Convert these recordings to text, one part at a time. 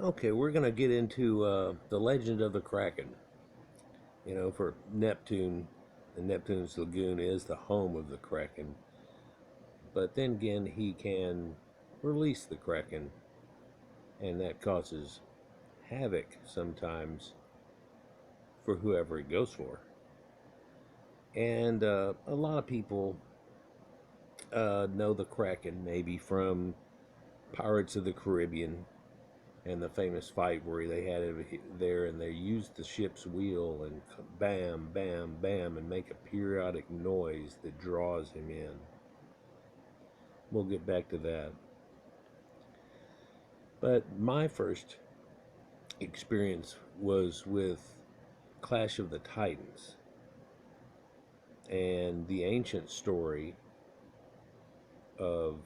Okay, we're going to get into the legend of the Kraken. For Neptune, and Neptune's lagoon is the home of the Kraken. But then again, he can release the Kraken, and that causes havoc sometimes for whoever it goes for. And a lot of people know the Kraken maybe from Pirates of the Caribbean and the famous fight where they had it there and they used the ship's wheel and bam, bam, bam and make a periodic noise that draws him in. We'll get back to that. But my first experience was with Clash of the Titans and the ancient story of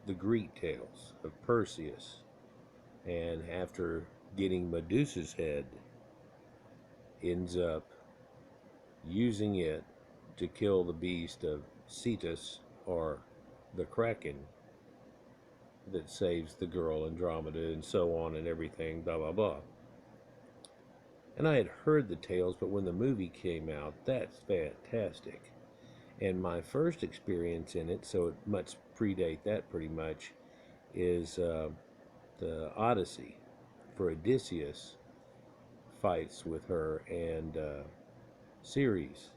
the Greek tales of Perseus, and after getting Medusa's head, ends up using it to kill the beast of Cetus, or the Kraken, that saves the girl Andromeda, and so on and everything, blah blah blah. And I had heard the tales, but when the movie came out, that's fantastic. And my first experience in it, so it must predate that pretty much, is the Odyssey, for Odysseus fights with her, and Ceres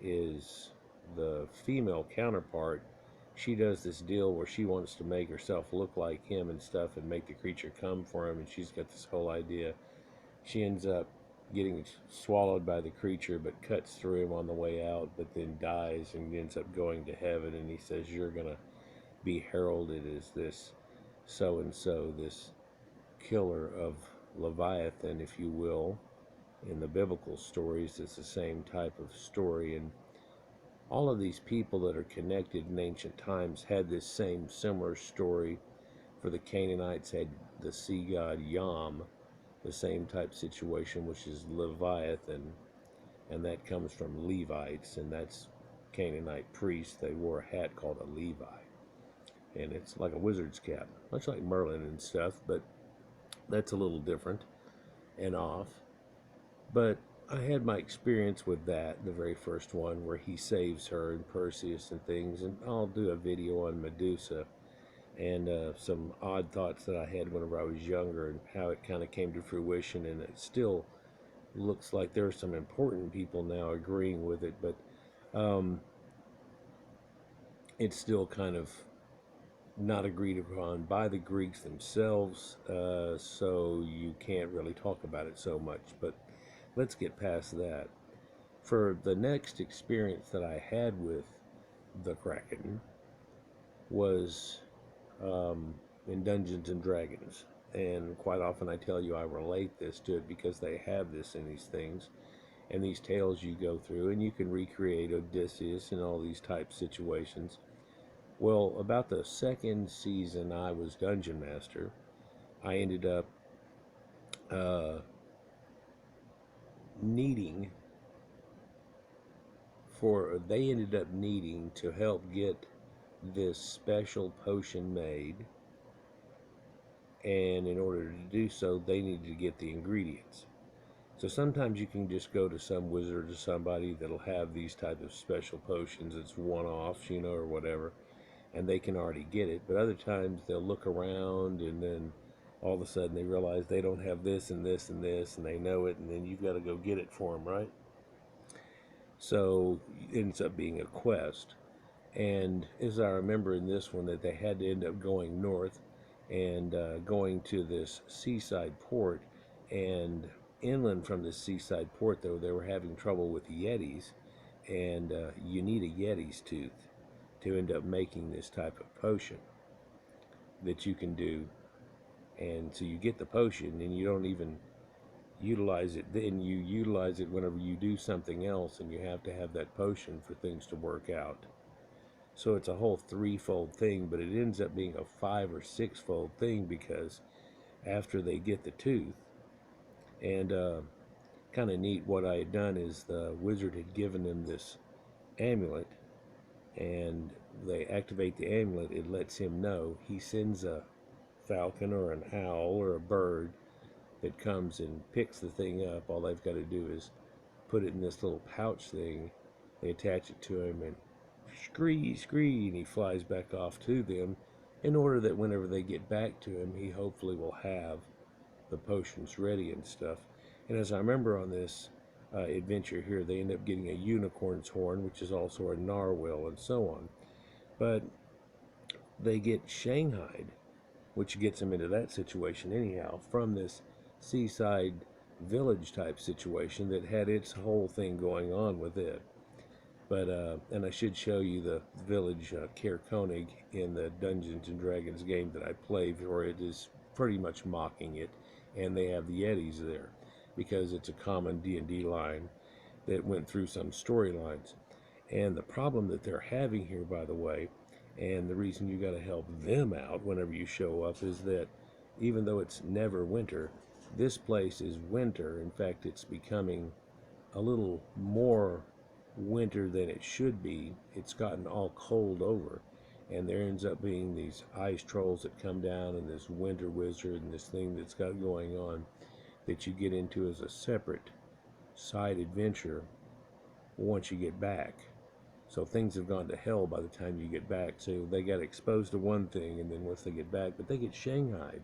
is the female counterpart. She does this deal where she wants to make herself look like him and stuff and make the creature come for him, and she's got this whole idea. She ends up getting swallowed by the creature but cuts through him on the way out, but then dies and ends up going to heaven, and he says, you're going to be heralded as this so-and-so, this killer of Leviathan, if you will. In the biblical stories, it's the same type of story, and all of these people that are connected in ancient times had this same similar story. For the Canaanites had the sea god Yam, the same type situation, which is Leviathan, and that comes from Levites, and that's Canaanite priests. They wore a hat called a Levi, and it's like a wizard's cap, much like Merlin and stuff, but that's a little different and off. But I had my experience with that, the very first one, where he saves her and Perseus and things, and I'll do a video on Medusa and some odd thoughts that I had whenever I was younger and how it kind of came to fruition, and it still looks like there are some important people now agreeing with it, but it's still kind of not agreed upon by the Greeks themselves, so you can't really talk about it so much, but let's get past that. For the next experience that I had with the Kraken was in Dungeons and Dragons, and quite often I tell you I relate this to it because they have this in these things and these tales you go through, and you can recreate Odysseus and all these type situations. Well, about the second season I was Dungeon Master, I ended up needing they ended up needing to help get this special potion made, and in order to do so they needed to get the ingredients. So sometimes you can just go to some wizard or somebody that'll have these type of special potions. It's one-offs, or whatever, and they can already get it. But other times they'll look around, and then all of a sudden they realize they don't have this and this and this, and they know it, and then you've got to go get it for them, right? So it ends up being a quest. And as I remember in this one, that they had to end up going north and going to this seaside port, and inland from this seaside port, though, they were having trouble with yetis, and you need a yeti's tooth to end up making this type of potion that you can do. And so you get the potion and you don't even utilize it, then you utilize it whenever you do something else, and you have to have that potion for things to work out. So it's a whole threefold thing, but it ends up being a 5 or 6-fold thing, because after they get the tooth, and kind of neat, what I had done is the wizard had given them this amulet, and they activate the amulet. It lets him know. He sends a falcon or an owl or a bird that comes and picks the thing up. All they've got to do is put it in this little pouch thing. They attach it to him and scree, and he flies back off to them in order that whenever they get back to him, he hopefully will have the potions ready and stuff. And as I remember on this adventure here, they end up getting a unicorn's horn, which is also a narwhal, and so on. But they get shanghaied, which gets them into that situation anyhow, from this seaside village type situation that had its whole thing going on with it. But and I should show you the village Kerkonig in the Dungeons and Dragons game that I play, where it is pretty much mocking it, and they have the Yetis there because it's a common D&D line that went through some storylines. And the problem that they're having here, by the way, and the reason you got to help them out whenever you show up, is that even though it's never winter, this place is winter. In fact, it's becoming a little more winter than it should be. It's gotten all cold over, and there ends up being these ice trolls that come down, and this winter wizard, and this thing that's got going on that you get into as a separate side adventure once you get back. So things have gone to hell by the time you get back. So they got exposed to one thing, and then once they get back, but they get shanghaied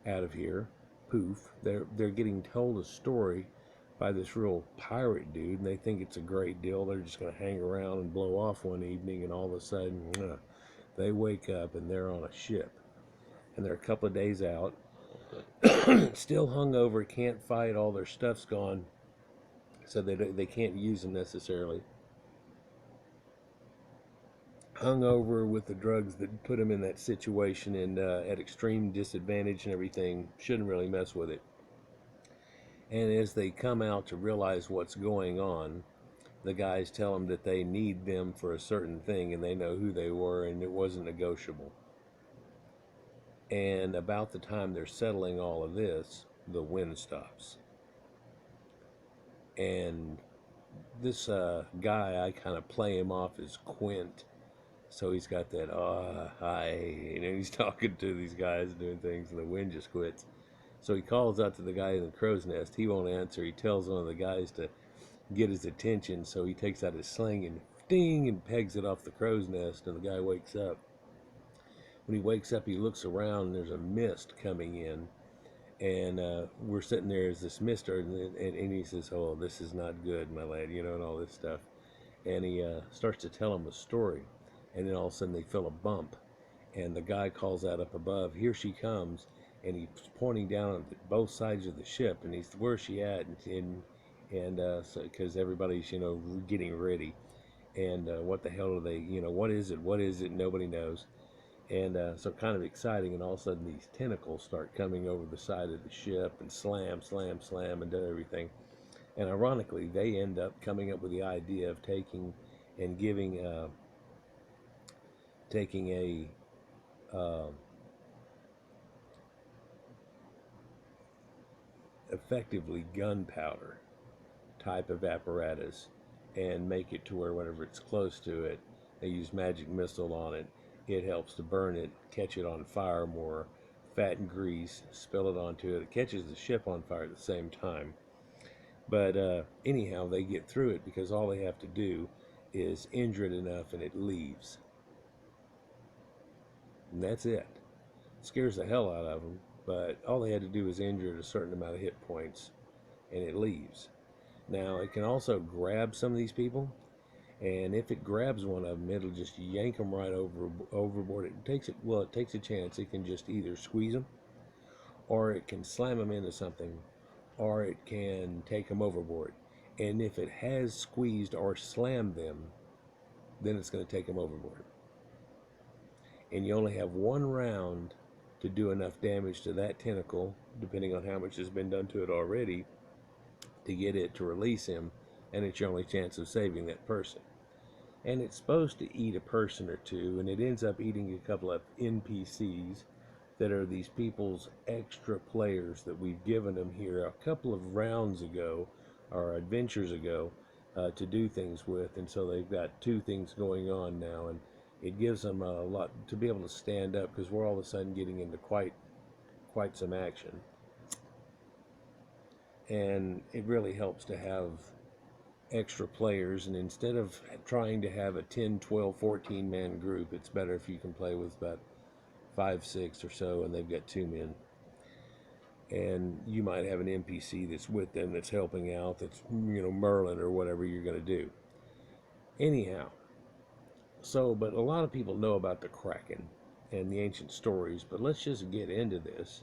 out of here. Poof. They're getting told a story by this real pirate dude, and they think it's a great deal. They're just going to hang around and blow off one evening, and all of a sudden, they wake up and they're on a ship. And they're a couple of days out, still hungover, can't fight, all their stuff's gone, so they can't use them necessarily. Hungover with the drugs that put them in that situation, and at extreme disadvantage and everything, shouldn't really mess with it. And as they come out to realize what's going on, the guys tell them that they need them for a certain thing, and they know who they were, and it wasn't negotiable. And about the time they're settling all of this, the wind stops. And this guy, I kind of play him off as Quint. So he's got that, hi, he's talking to these guys doing things, and the wind just quits. So he calls out to the guy in the crow's nest. He won't answer. He tells one of the guys to get his attention, so he takes out his sling and ding, and pegs it off the crow's nest, and the guy wakes up. When he wakes up, he looks around, and there's a mist coming in, and we're sitting there as this mist, and he says, oh, this is not good, my lad, and all this stuff. And he starts to tell him a story, and then all of a sudden they feel a bump, and the guy calls out up above, here she comes, and he's pointing down on both sides of the ship, and he's, where's she at? And so, because everybody's, getting ready, and what the hell are they, what is it, nobody knows. And so kind of exciting, and all of a sudden these tentacles start coming over the side of the ship, and slam, and do everything. And ironically, they end up coming up with the idea of taking and giving a effectively gunpowder type of apparatus, and make it to where whenever it's close to it, they use magic missile on it. It helps to burn it, catch it on fire more, fat and grease, spill it onto it. It catches the ship on fire at the same time. But anyhow, they get through it because all they have to do is injure it enough and it leaves. And that's it. It scares the hell out of them, but all they had to do is injure it a certain amount of hit points and it leaves. Now, it can also grab some of these people, and if it grabs one of them, it'll just yank them right overboard. It takes a chance. It can just either squeeze them, or it can slam them into something, or it can take them overboard. And if it has squeezed or slammed them, then it's going to take them overboard. And you only have one round to do enough damage to that tentacle, depending on how much has been done to it already, to get it to release him, and it's your only chance of saving that person. And it's supposed to eat a person or two, and it ends up eating a couple of NPCs that are these people's extra players that we've given them here a couple of rounds ago, or adventures ago, to do things with. And so they've got two things going on now, and it gives them a lot to be able to stand up, because we're all of a sudden getting into quite some action. And it really helps to have extra players, and instead of trying to have a 10, 12, 14 man group, it's better if you can play with about 5, 6 or so, and they've got 2 men. And you might have an NPC that's with them, that's helping out, that's, Merlin or whatever you're going to do. Anyhow, so, but a lot of people know about the Kraken and the ancient stories, but let's just get into this,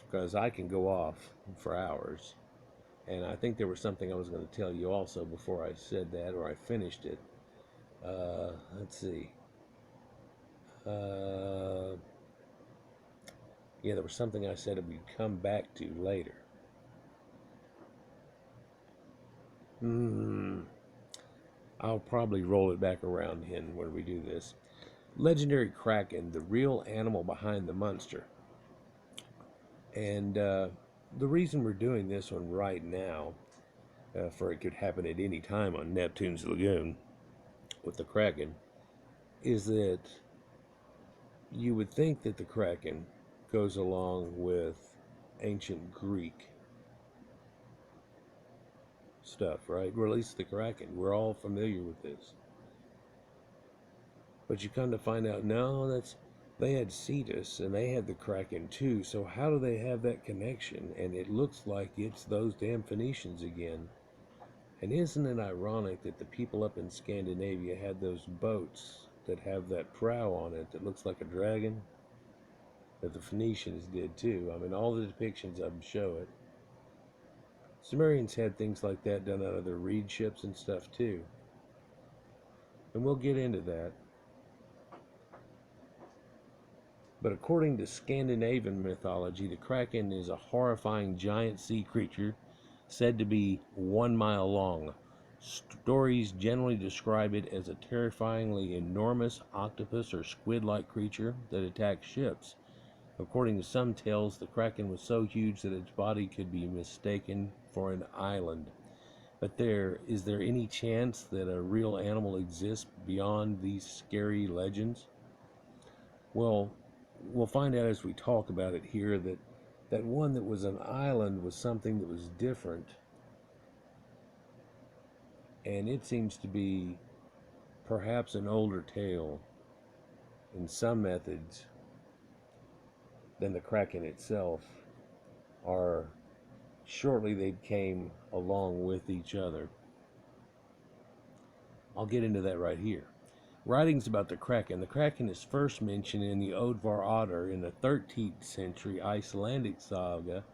because I can go off for hours. And I think there was something I was going to tell you also before I said that, or I finished it. Let's see. Yeah, there was something I said we'd come back to later. I'll probably roll it back around in when we do this. Legendary Kraken, the real animal behind the monster. And the reason we're doing this one right now, for it could happen at any time on Neptune's Lagoon with the Kraken, is that you would think that the Kraken goes along with ancient Greek stuff, right? Or at least the Kraken. We're all familiar with this. But you come to find out, no, they had Cetus and they had the Kraken too. So how do they have that connection? And it looks like it's those damn Phoenicians again. And isn't it ironic that the people up in Scandinavia had those boats that have that prow on it that looks like a dragon? That the Phoenicians did too. I mean, all the depictions of them show it. Sumerians had things like that done out of their reed ships and stuff too. And we'll get into that. But according to Scandinavian mythology, the Kraken is a horrifying giant sea creature said to be 1 mile long. Stories generally describe it as a terrifyingly enormous octopus or squid-like creature that attacks ships. According to some tales, the Kraken was so huge that its body could be mistaken for an island. But is there any chance that a real animal exists beyond these scary legends? Well, we'll find out as we talk about it here that one that was an island was something that was different. And it seems to be perhaps an older tale in some methods than the Kraken itself, or shortly they came along with each other. I'll get into that right here. Writings about the Kraken. The Kraken is first mentioned in the Odvar Otter in the 13th century Icelandic saga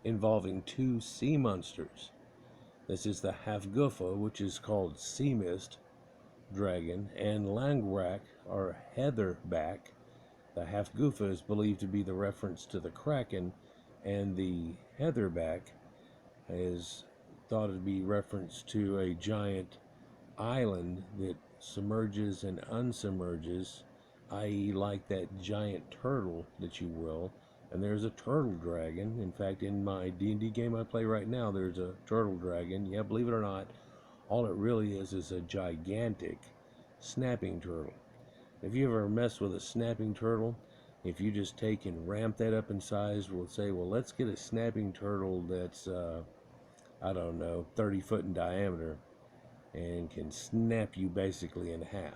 involving 2 sea monsters. This is the Hafgufa, which is called sea mist dragon, and Langrak, or heatherback. The Hafgufa is believed to be the reference to the Kraken, and the heatherback is thought to be reference to a giant island that submerges and unsubmerges, i.e. like that giant turtle that you will. And there's a turtle dragon. In fact, in my D&D game I play right now, there's a turtle dragon. Yeah, believe it or not, all it really is a gigantic snapping turtle. If you ever mess with a snapping turtle, if you just take and ramp that up in size, we'll say, well, let's get a snapping turtle that's, 30 foot in diameter and can snap you basically in half.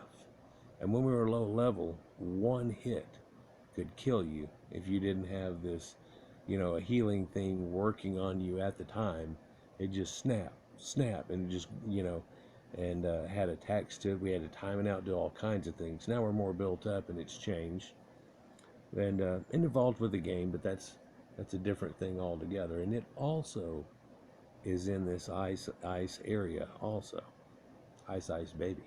And when we were low level, one hit could kill you if you didn't have this, a healing thing working on you at the time. It just snap, and just, and had attacks to it. We had to time it out, do all kinds of things. Now we're more built up, and it's changed and involved with the game, but that's a different thing altogether. And it also is in this ice area also. Ice baby.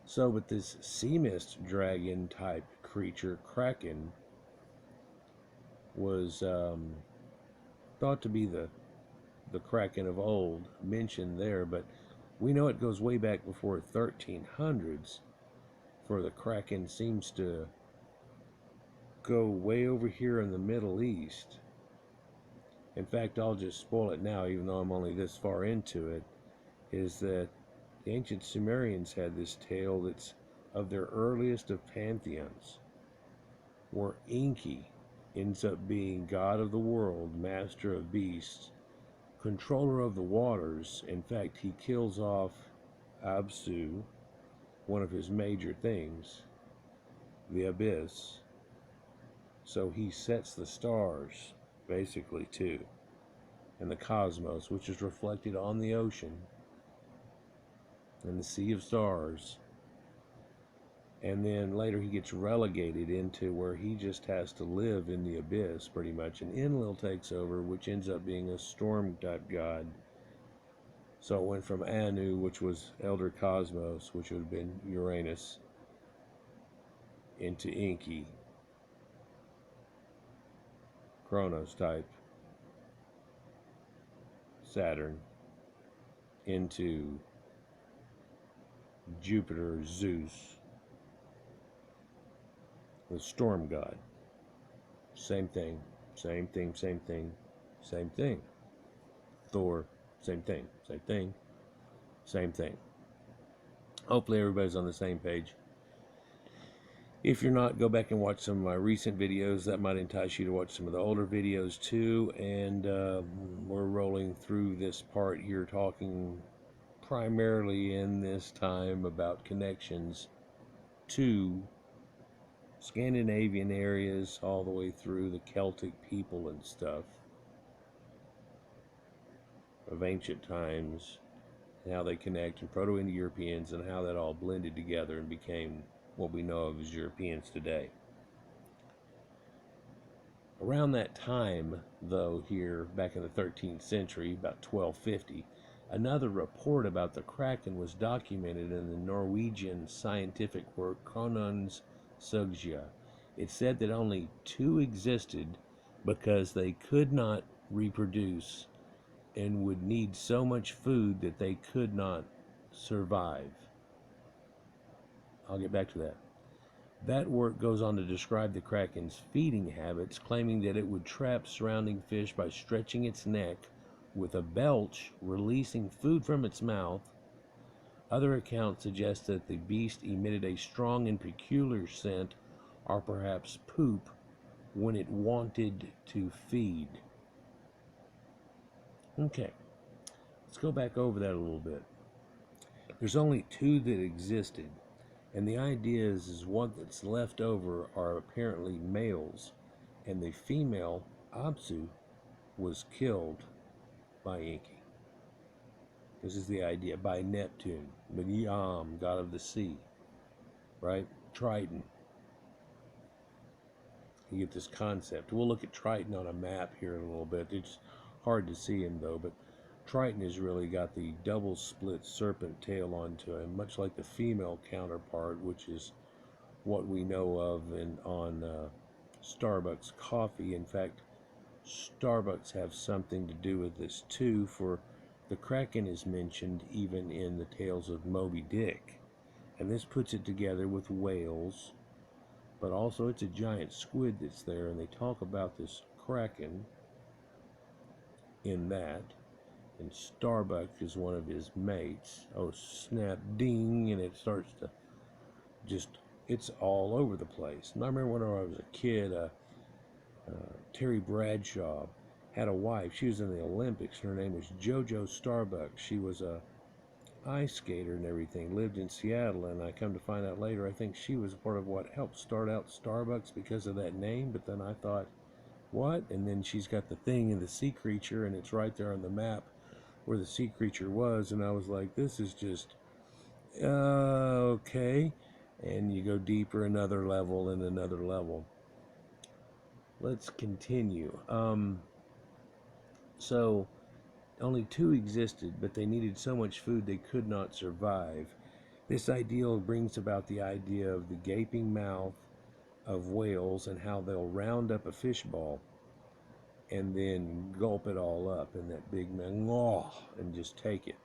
So with this sea mist dragon type creature, Kraken, was thought to be the Kraken of old, mentioned there, but we know it goes way back before 1300s, for the Kraken seems to go way over here in the Middle East. In fact, I'll just spoil it now, even though I'm only this far into it, is that The ancient Sumerians had this tale that's of their earliest of pantheons, where Enki ends up being god of the world, master of beasts, controller of the waters. In fact, he kills off Apsu, one of his major things, the abyss. So he sets the stars, basically, too, and the cosmos, which is reflected on the ocean and the sea of stars. And then later he gets relegated into where he just has to live in the abyss, pretty much. And Enlil takes over, which ends up being a storm-type god. So it went from Anu, which was Elder Cosmos, which would have been Uranus, into Enki, Kronos type, Saturn, into Jupiter, Zeus, the storm god. Same thing, same thing, same thing, same thing. Thor, same thing, same thing, same thing. Hopefully everybody's on the same page. If you're not, go back and watch some of my recent videos. That might entice you to watch some of the older videos too. And we're rolling through this part here, talking primarily in this time about connections to Scandinavian areas all the way through the Celtic people and stuff of ancient times, and how they connect, and Proto-Indo-Europeans, and how that all blended together and became what we know of as Europeans today. Around that time, though, here back in the 13th century, about 1250, another report about the Kraken was documented in the Norwegian scientific work Konungs Sugja. It said that only two existed because they could not reproduce and would need so much food that they could not survive. I'll get back to that. That work goes on to describe the Kraken's feeding habits, claiming that it would trap surrounding fish by stretching its neck with a belch, releasing food from its mouth. Other accounts suggest that the beast emitted a strong and peculiar scent, or perhaps poop, when it wanted to feed. Okay, let's go back over that a little bit. There's only two that existed, and the idea is one that's left over are apparently males, and the female, Apsu, was killed by Enki. This is the idea, by Neptune, Yam, god of the sea, right? Triton. You get this concept. We'll look at Triton on a map here in a little bit. It's hard to see him though, but Triton has really got the double split serpent tail onto him, much like the female counterpart, which is what we know of on Starbucks coffee. In fact, Starbucks have something to do with this too, for the Kraken is mentioned even in the tales of Moby Dick, and this puts it together with whales, but also it's a giant squid that's there, and they talk about this Kraken in that, and Starbucks is one of his mates. Oh snap, ding, and it starts to just, it's all over the place. And I remember when I was a kid, Terry Bradshaw had a wife. She was in the Olympics. Her name was JoJo Starbucks. She was a ice skater and everything, lived in Seattle, and I come to find out later, I think she was part of what helped start out Starbucks because of that name. But then I thought, what? And then she's got the thing in the sea creature, and it's right there on the map where the sea creature was, and I was like, this is just okay. And you go deeper, another level and another level. Let's continue. So only two existed, but they needed so much food they could not survive. This ideal brings about the idea of the gaping mouth of whales and how they'll round up a fish ball and then gulp it all up in that big mouth and just take it.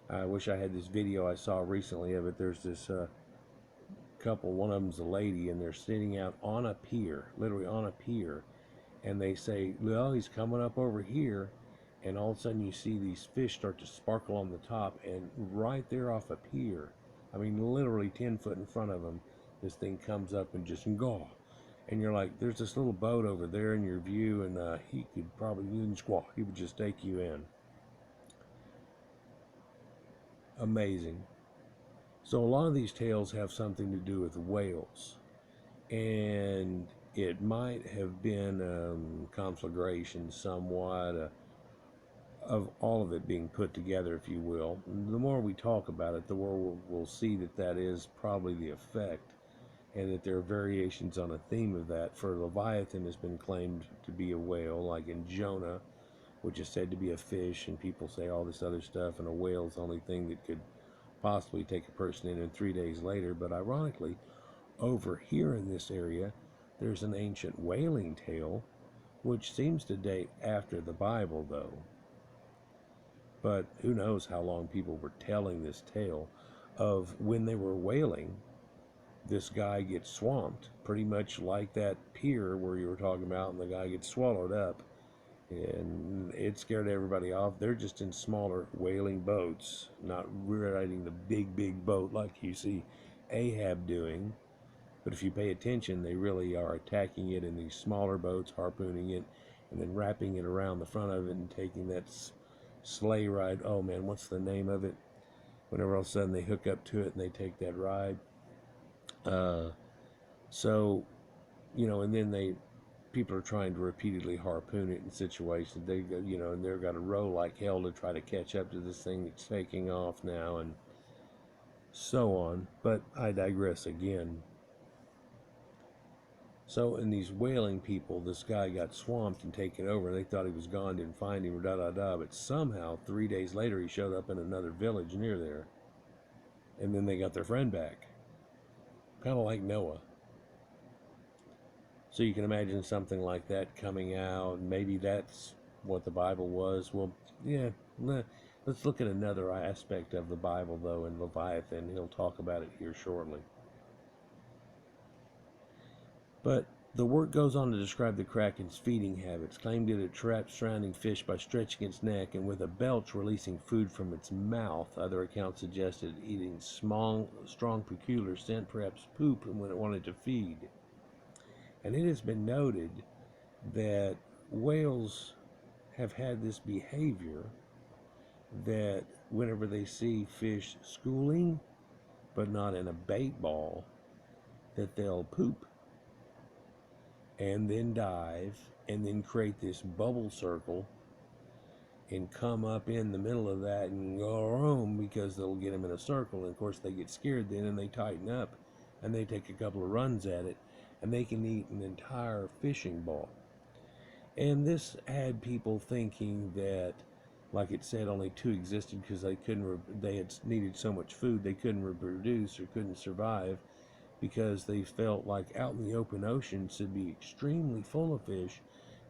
I wish I had this video I saw recently of it. There's this couple, one of them's a lady, and they're sitting out on a pier, literally on a pier, and they say, well, he's coming up over here, and all of a sudden you see these fish start to sparkle on the top, and right there off a pier, I mean literally 10 foot in front of them, this thing comes up and just go. And you're like, there's this little boat over there in your view, and he could probably, he would just take you in. Amazing. So a lot of these tales have something to do with whales, and it might have been conflagration somewhat, of all of it being put together, if you will. The more we talk about it, the more we'll see that that is probably the effect, and that there are variations on a theme of that. For Leviathan has been claimed to be a whale, like in Jonah, which is said to be a fish, and people say all this other stuff, and a whale's the only thing that could possibly take a person in 3 days later. But ironically, over here in this area, there's an ancient whaling tale, which seems to date after the Bible, though. But who knows how long people were telling this tale of when they were whaling, this guy gets swamped, pretty much like that pier where you were talking about, and the guy gets swallowed up. And it scared everybody off. They're just in smaller whaling boats, not riding the big boat like you see Ahab doing. But if you pay attention, they really are attacking it in these smaller boats, harpooning it, and then wrapping it around the front of it and taking that sleigh ride. Oh man, what's the name of it? Whenever all of a sudden they hook up to it and they take that ride. So, and then people are trying to repeatedly harpoon it in situations. They go, and they've got to row like hell to try to catch up to this thing that's taking off now, and so on. But I digress again. So in these whaling people, this guy got swamped and taken over, and they thought he was gone, didn't find him, but somehow 3 days later he showed up in another village near there, and then they got their friend back, kind of like Noah. So you can imagine something like that coming out. Maybe that's what the Bible was. Well, yeah, let's look at another aspect of the Bible, though, in Leviathan. He'll talk about it here shortly. But the work goes on to describe the Kraken's feeding habits, claimed it traps surrounding fish by stretching its neck and with a belch releasing food from its mouth. Other accounts suggested eating strong, peculiar scent, perhaps poop, when it wanted to feed. And it has been noted that whales have had this behavior that whenever they see fish schooling, but not in a bait ball, that they'll poop and then dive and then create this bubble circle and come up in the middle of that and go home, because they'll get them in a circle. And of course they get scared then, and they tighten up and they take a couple of runs at it, and they can eat an entire fishing ball. And this had people thinking that, like it said, only two existed because they had needed so much food they couldn't reproduce or couldn't survive, because they felt like out in the open ocean should be extremely full of fish,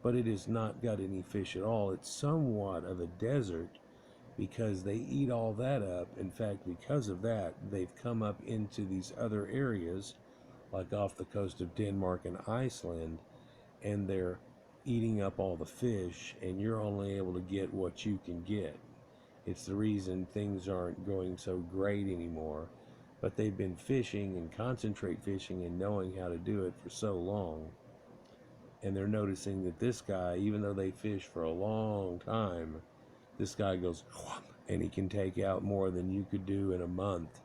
but it has not got any fish at all. It's somewhat of a desert because they eat all that up. In fact, because of that, they've come up into these other areas, like off the coast of Denmark and Iceland, and they're eating up all the fish, and you're only able to get what you can get. It's the reason things aren't going so great anymore. But they've been fishing and concentrate fishing and knowing how to do it for so long. And they're noticing that this guy, even though they fish for a long time, this guy goes, and he can take out more than you could do in a month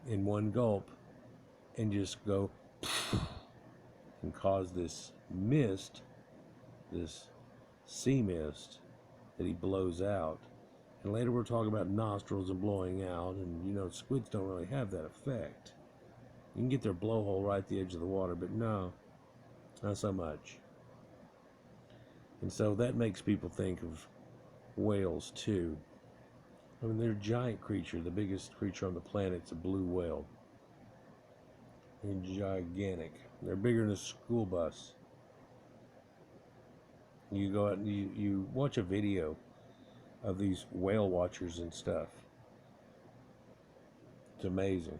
in one gulp, and just go and cause this mist, this sea mist that he blows out. And later we'll talk about nostrils and blowing out, and squids don't really have that effect. You can get their blowhole right at the edge of the water, but no, not so much. And so that makes people think of whales too. I mean, they're a giant creature. The biggest creature on the planet's a blue whale. They're gigantic. They're bigger than a school bus. You go out and you watch a video of these whale watchers and stuff. It's amazing.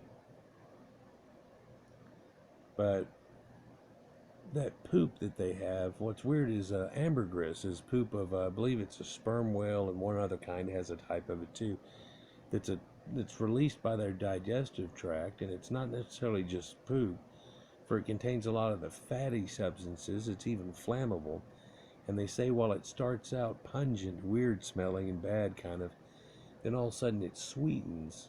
But that poop that they have, what's weird is ambergris is poop of, I believe it's a sperm whale, and one other kind has a type of it too. That's released by their digestive tract, and it's not necessarily just poop, for it contains a lot of the fatty substances. It's even flammable, and they say while it starts out pungent, weird smelling, and bad kind of, then all of a sudden it sweetens,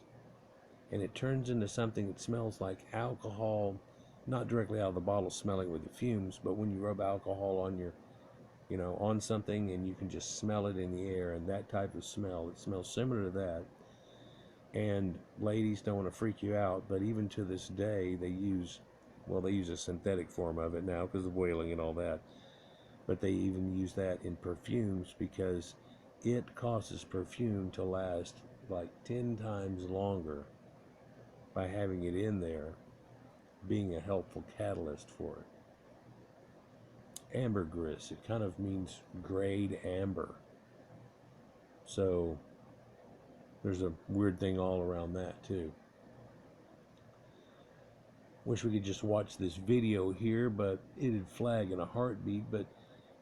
and it turns into something that smells like alcohol, not directly out of the bottle smelling with the fumes, but when you rub alcohol on your, on something, and you can just smell it in the air, and that type of smell, it smells similar to that. And ladies, don't want to freak you out, but even to this day, they use a synthetic form of it now because of whaling and all that, but they even use that in perfumes because it causes perfume to last like 10 times longer by having it in there, being a helpful catalyst for it. Ambergris, it kind of means grayed amber. So there's a weird thing all around that too. Wish we could just watch this video here, but it'd flag in a heartbeat. But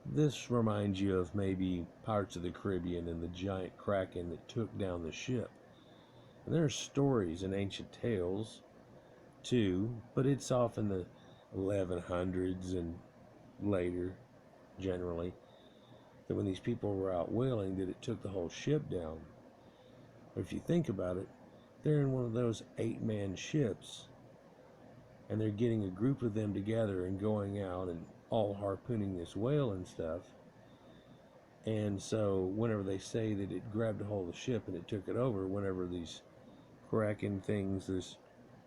this reminds you of maybe Pirates of the Caribbean and the giant Kraken that took down the ship. And there are stories in ancient tales too, but it's often the 1100s and later, generally, that when these people were out whaling, that it took the whole ship down. But if you think about it, they're in one of those 8-man ships, and they're getting a group of them together and going out and all harpooning this whale and stuff. And so whenever they say that it grabbed a hold of the ship and it took it over, whenever these Kraken things, this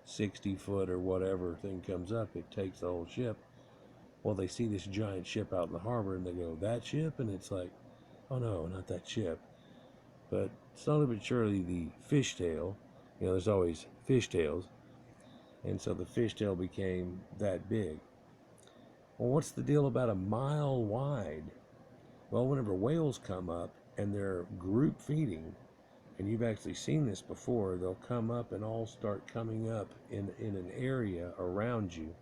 60-foot or whatever thing comes up, it takes the whole ship. Well, they see this giant ship out in the harbor, and they go, that ship? And it's like, oh no, not that ship. But slowly but surely the fishtail, there's always fishtails, and so the fishtail became that big. Well, what's the deal about a mile wide? Well, whenever whales come up and they're group feeding, and you've actually seen this before, they'll come up and all start coming up in an area around you.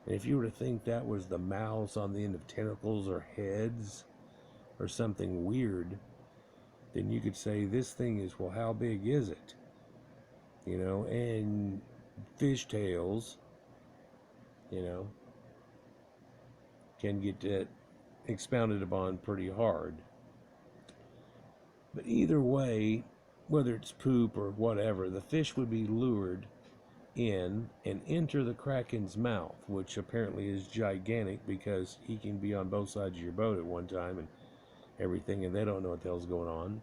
And if you were to think that was the mouths on the end of tentacles or heads or something weird, then you could say this thing is, well, how big is it? And fishtails, can get that expounded upon pretty hard. But either way, whether it's poop or whatever, the fish would be lured in and enter the Kraken's mouth, which apparently is gigantic because he can be on both sides of your boat at one time and everything, and they don't know what the hell's going on.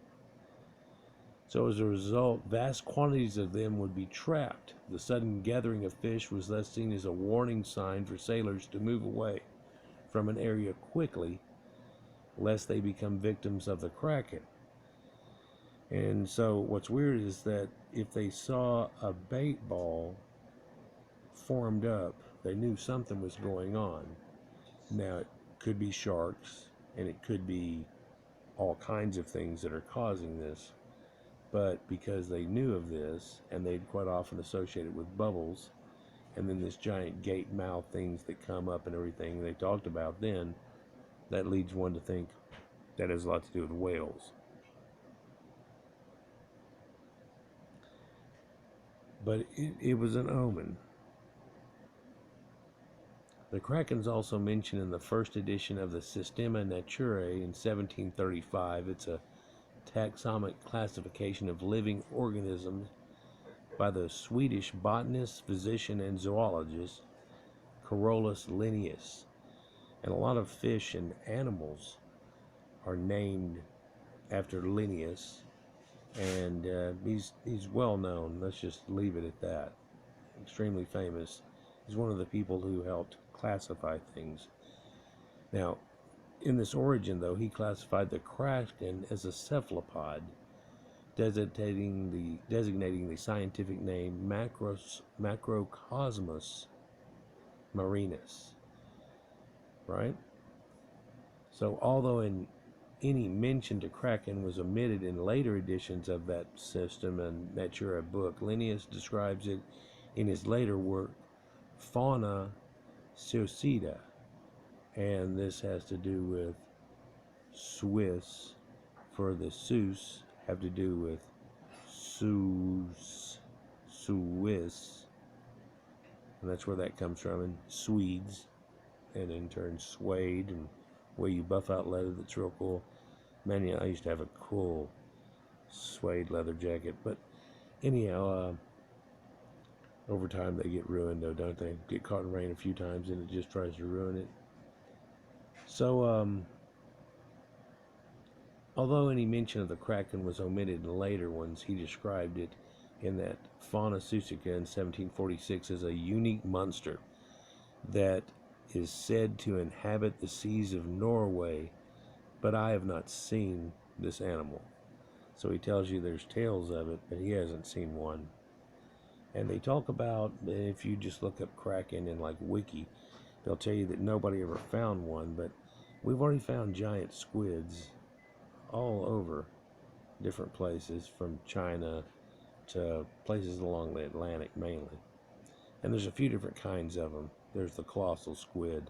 So as a result, vast quantities of them would be trapped. The sudden gathering of fish was thus seen as a warning sign for sailors to move away from an area quickly, lest they become victims of the Kraken. And so what's weird is that if they saw a bait ball formed up, they knew something was going on. Now, it could be sharks, and it could be all kinds of things that are causing this. But because they knew of this, and they'd quite often associate it with bubbles, and then this giant gate mouth things that come up and everything they talked about then, that leads one to think that has a lot to do with whales. But it was an omen. The Kraken's also mentioned in the first edition of the Systema Naturae in 1735. It's a taxonomic classification of living organisms by the Swedish botanist, physician, and zoologist Carolus Linnaeus. And a lot of fish and animals are named after Linnaeus, and he's well known. Let's just leave it at that. Extremely famous. He's one of the people who helped classify things. Now, in this origin, though, he classified the Kraken as a cephalopod, designating the scientific name Macrocosmus marinus. Right? So, although any mention to Kraken was omitted in later editions of that system and Natura book, Linnaeus describes it in his later work, Fauna Suicida, And this has to do with Swiss, for the Seuss have to do with Seuss, Swiss, and that's where that comes from, and Swedes, and in turn suede, and where you buff out leather that's real cool. Man, yeah, I used to have a cool suede leather jacket, but anyhow, over time they get ruined though, don't they? Get caught in rain a few times and it just tries to ruin it. So, although any mention of the Kraken was omitted in later ones, he described it in that Fauna Susica in 1746 as a unique monster that is said to inhabit the seas of Norway, but I have not seen this animal. So he tells you there's tales of it, but he hasn't seen one. And they talk about, if you just look up Kraken in like Wiki, they'll tell you that nobody ever found one, but we've already found giant squids all over different places, from China to places along the Atlantic mainly. And there's a few different kinds of them. There's the colossal squid,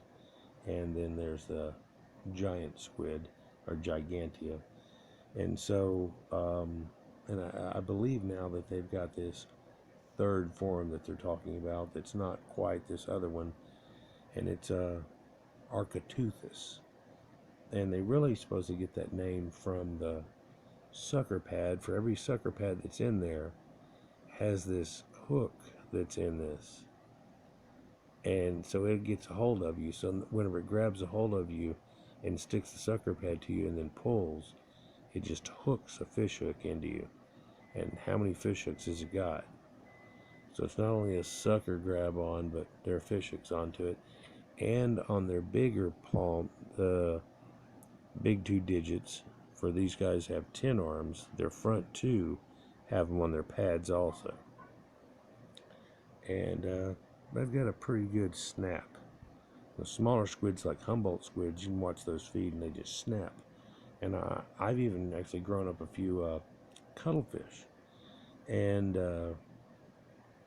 and then there's the giant squid, or gigantea. And so, and I believe now that they've got this third form that they're talking about that's not quite this other one, and it's Architeuthis. And they really supposed to get that name from the sucker pad. For every sucker pad that's in there has this hook that's in this, and so it gets a hold of you. So whenever it grabs a hold of you and sticks the sucker pad to you and then pulls, it just hooks a fish hook into you. And how many fish hooks has it got? So it's not only a sucker grab on, but there are fish hooks onto it. And on their bigger palm, the big 2 digits, for these guys have 10 arms, their front 2 have them on their pads also. And they've got a pretty good snap. The smaller squids, like Humboldt squids, you can watch those feed and they just snap. And I've even actually grown up a few cuttlefish. And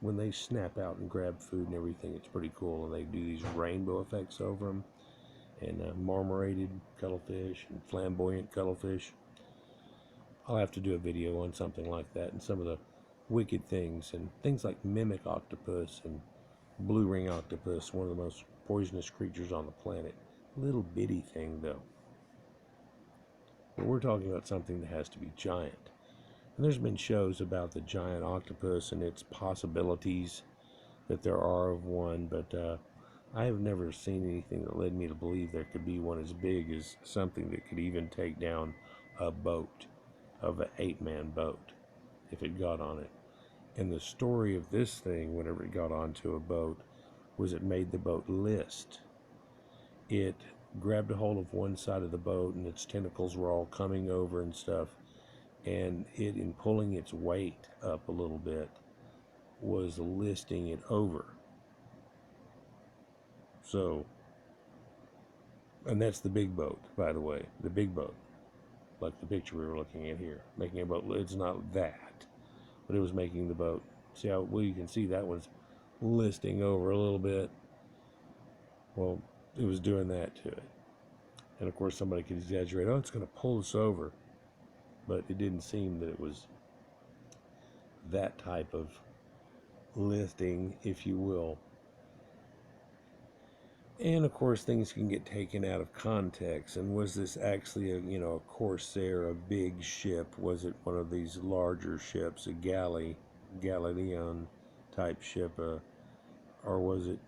when they snap out and grab food and everything, it's pretty cool. And they do these rainbow effects over them. And marmorated cuttlefish and flamboyant cuttlefish. I'll have to do a video on something like that, and some of the wicked things, and things like mimic octopus and blue ring octopus, one of the most poisonous creatures on the planet. Little bitty thing though. But we're talking about something that has to be giant. And there's been shows about the giant octopus and its possibilities that there are of one, but I have never seen anything that led me to believe there could be one as big as something that could even take down a boat, of an 8-man boat, if it got on it. And the story of this thing, whenever it got onto a boat, was it made the boat list. It grabbed a hold of one side of the boat, and its tentacles were all coming over and stuff, and it, in pulling its weight up a little bit, was listing it over. So, and that's the big boat, by the way, the big boat, like the picture we were looking at here, making a boat. It's not that, but it was making the boat. See how, well, you can see that one's listing over a little bit. Well, it was doing that to it. And of course somebody could exaggerate, oh, it's going to pull us over, but it didn't seem that it was that type of listing, if you will. And of course, things can get taken out of context. And was this actually a corsair, a big ship? Was it one of these larger ships, a galleon type ship, or was it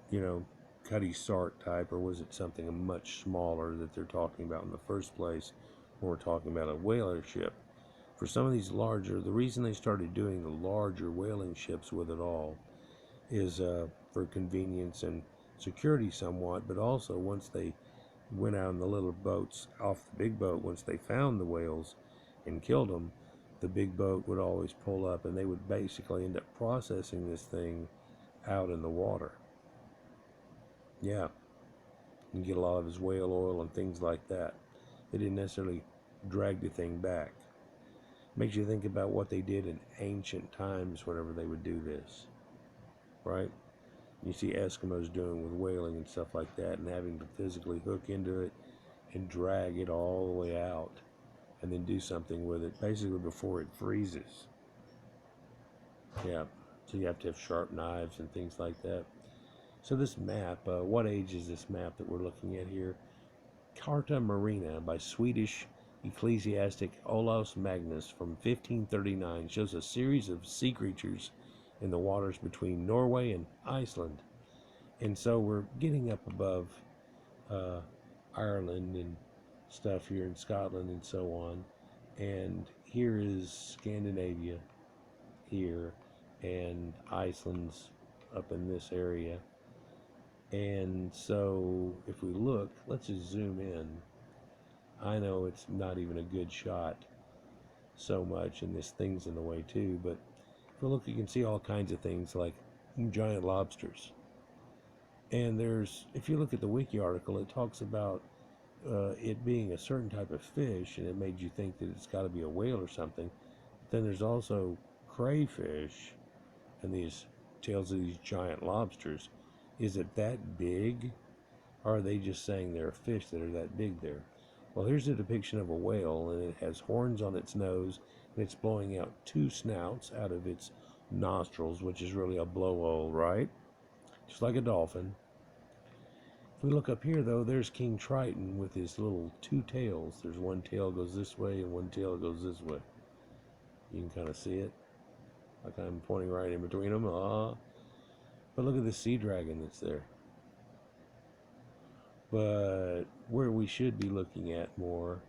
Cutty Sark type, or was it something much smaller that they're talking about in the first place when we're talking about a whaler ship? For some of these larger, the reason they started doing the larger whaling ships with it all is for convenience and security somewhat, but also once they went out in the little boats off the big boat, once they found the whales and killed them, the big boat would always pull up, and they would basically end up processing this thing out in the water. Yeah, and get a lot of his whale oil and things like that. They didn't necessarily drag the thing back. Makes you think about what they did in ancient times whenever they would do this, right? You see Eskimos doing with whaling and stuff like that, and having to physically hook into it and drag it all the way out and then do something with it, basically before it freezes. Yeah, so you have to have sharp knives and things like that. So this map, what age is this map that we're looking at here? Carta Marina by Swedish ecclesiastic Olaus Magnus from 1539 shows a series of sea creatures in the waters between Norway and Iceland. And so we're getting up above Ireland and stuff here in Scotland and so on. And here is Scandinavia here, and Iceland's up in this area. And so if we look, let's just zoom in. I know it's not even a good shot so much, and this thing's in the way too, but if we look, you can see all kinds of things like giant lobsters. And there's, if you look at the wiki article, it talks about it being a certain type of fish, and it made you think that it's got to be a whale or something. Then there's also crayfish and these tails of these giant lobsters. Is it that big? Or are they just saying there are fish that are that big there? Well, here's a depiction of a whale, and it has horns on its nose, and it's blowing out two snouts out of its nostrils, which is really a blowhole, right? Just like a dolphin. If we look up here, though, there's King Triton with his little two tails. There's one tail goes this way and one tail goes this way. You can kind of see it, like I'm pointing right in between them. But look at the sea dragon that's there. But where we should be looking at more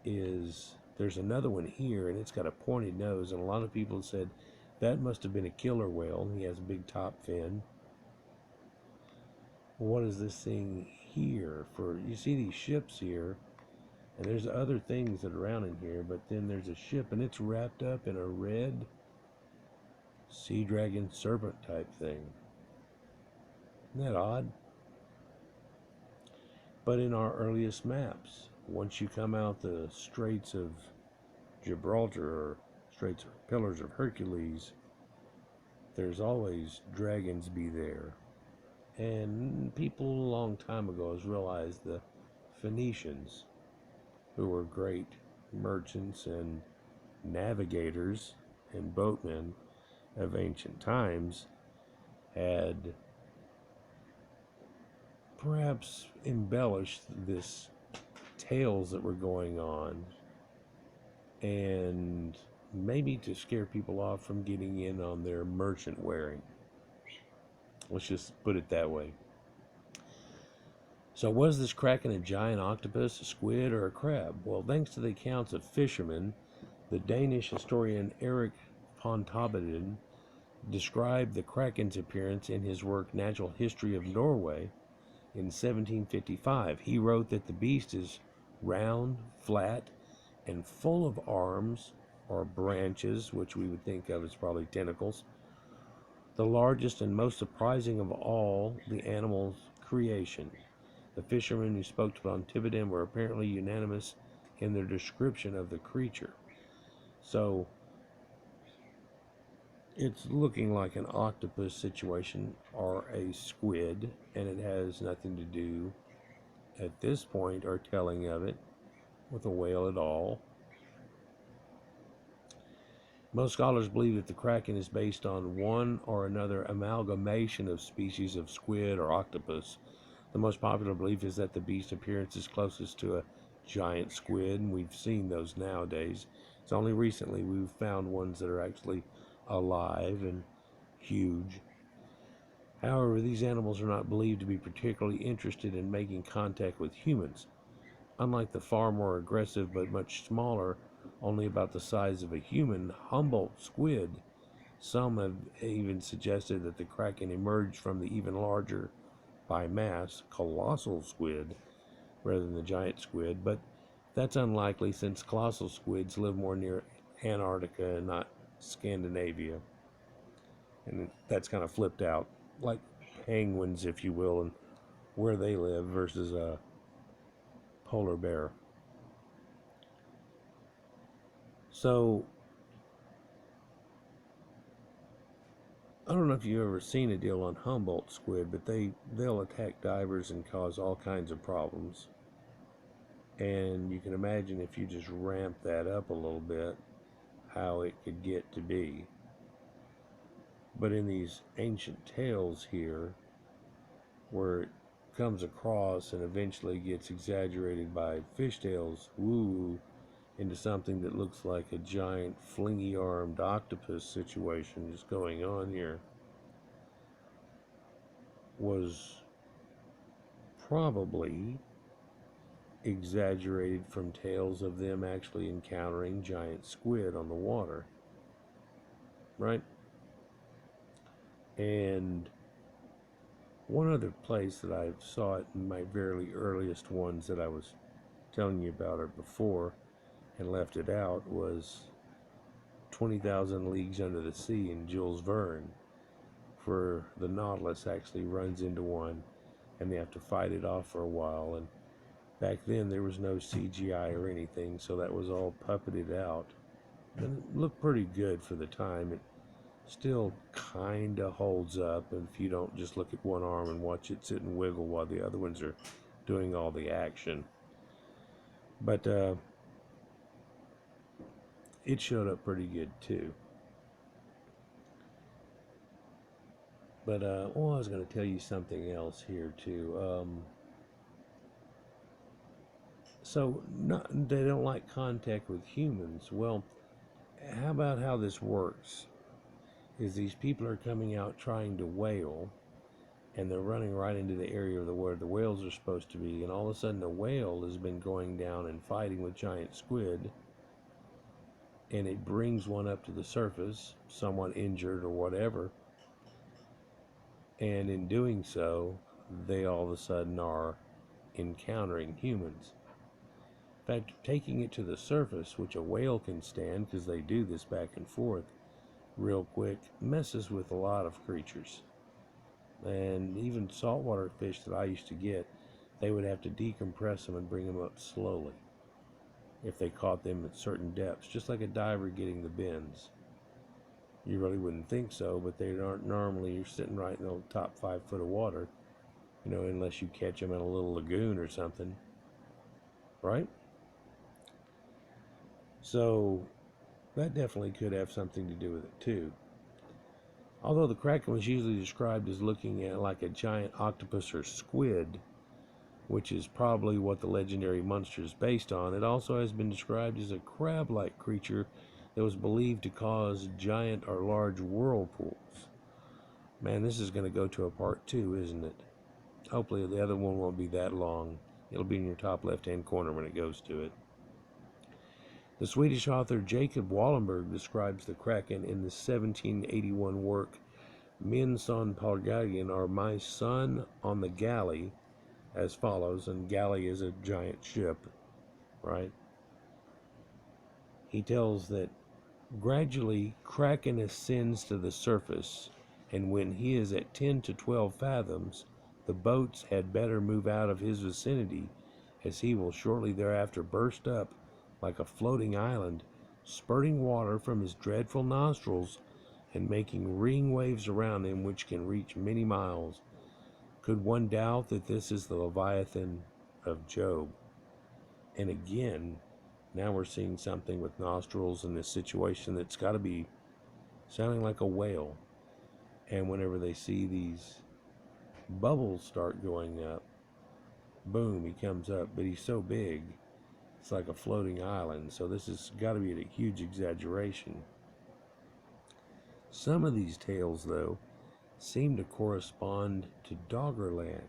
is there's another one here, and it's got a pointed nose, and a lot of people said that must have been a killer whale. He has a big top fin. What is this thing here for? You see these ships here, and there's other things that are around in here, but then there's a ship, and it's wrapped up in a red sea dragon serpent type thing. Isn't that odd? But in our earliest maps, once you come out the Straits of Gibraltar or Straits or Pillars of Hercules, there's always dragons be there. And people a long time ago has realized the Phoenicians, who were great merchants and navigators and boatmen of ancient times, had perhaps embellished this tales that were going on, and maybe to scare people off from getting in on their merchant wearing. Let's just put it that way. So was this Kraken a giant octopus, a squid, or a crab? Well, thanks to the accounts of fishermen, the Danish historian Erik Pontoppidan described the Kraken's appearance in his work Natural History of Norway in 1755. He wrote that the beast is round, flat, and full of arms or branches, which we would think of as probably tentacles. The largest and most surprising of all the animal's creation. The fishermen who spoke to Pontoppidan were apparently unanimous in their description of the creature. So it's looking like an octopus situation or a squid, and it has nothing to do at this point, or telling of it, with a whale at all. Most scholars believe that the Kraken is based on one or another amalgamation of species of squid or octopus. The most popular belief is that the beast's appearance is closest to a giant squid, and we've seen those nowadays. It's only recently we've found ones that are actually alive and huge. However, these animals are not believed to be particularly interested in making contact with humans. Unlike the far more aggressive but much smaller, only about the size of a human, Humboldt squid, some have even suggested that the Kraken emerged from the even larger, by mass, colossal squid rather than the giant squid, but that's unlikely since colossal squids live more near Antarctica and not Scandinavia. And that's kind of flipped out, like penguins, if you will, and where they live versus a polar bear. So I don't know if you've ever seen a deal on Humboldt squid, but they'll attack divers and cause all kinds of problems. And you can imagine if you just ramp that up a little bit, how it could get to be. But in these ancient tales here, where it comes across and eventually gets exaggerated by fishtails, woo, into something that looks like a giant flingy-armed octopus situation is going on here, was probably exaggerated from tales of them actually encountering giant squid on the water, right? And one other place that I saw it in my very earliest ones that I was telling you about it before and left it out was 20,000 Leagues Under the Sea in Jules Verne, for the Nautilus actually runs into one and they have to fight it off for a while. And back then there was no CGI or anything, so that was all puppeted out. And it looked pretty good for the time. It still kind of holds up if you don't just look at one arm and watch it sit and wiggle while the other ones are doing all the action. But it showed up pretty good too. But I was going to tell you something else here too. So they don't like contact with humans. Well, how about how this works? Is these people are coming out trying to whale, and they're running right into the area where the whales are supposed to be, and all of a sudden a whale has been going down and fighting with giant squid, and it brings one up to the surface, somewhat injured or whatever, and in doing so, they all of a sudden are encountering humans. In fact, taking it to the surface, which a whale can stand because they do this back and forth real quick, messes with a lot of creatures. And even saltwater fish that I used to get, they would have to decompress them and bring them up slowly if they caught them at certain depths, just like a diver getting the bends. You really wouldn't think so, but they aren't normally. You're sitting right in the top 5 foot of water, unless you catch them in a little lagoon or something, right? So that definitely could have something to do with it too. Although the Kraken was usually described as looking at like a giant octopus or squid, which is probably what the legendary monster is based on, it also has been described as a crab-like creature that was believed to cause giant or large whirlpools. Man, this is going to go to a part 2, isn't it? Hopefully the other one won't be that long. It'll be in your top left-hand corner when it goes to it. The Swedish author Jacob Wallenberg describes the Kraken in the 1781 work Min son på galgen, or My Son on the Galley, as follows, and galley is a giant ship, right? He tells that gradually Kraken ascends to the surface, and when he is at 10 to 12 fathoms, the boats had better move out of his vicinity, as he will shortly thereafter burst up like a floating island, spurting water from his dreadful nostrils and making ring waves around him which can reach many miles. Could one doubt that this is the Leviathan of Job? And again, now we're seeing something with nostrils in this situation that's got to be sounding like a whale. And whenever they see these bubbles start going up, boom, he comes up, but he's so big, it's like a floating island. So this has got to be a huge exaggeration. Some of these tales, though, seem to correspond to Doggerland,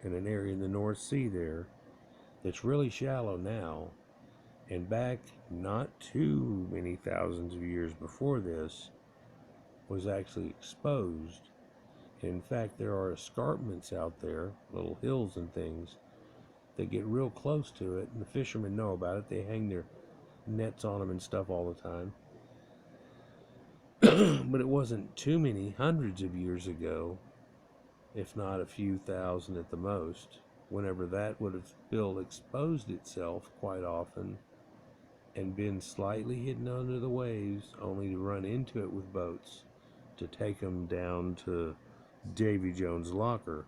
in an area in the North Sea there that's really shallow now, and back not too many thousands of years before this was actually exposed. In fact, there are escarpments out there, little hills and things, that get real close to it, and the fishermen know about it. They hang their nets on them and stuff all the time. But it wasn't too many hundreds of years ago, if not a few thousand at the most, whenever that would have still exposed itself quite often and been slightly hidden under the waves, only to run into it with boats to take him down to Davy Jones' locker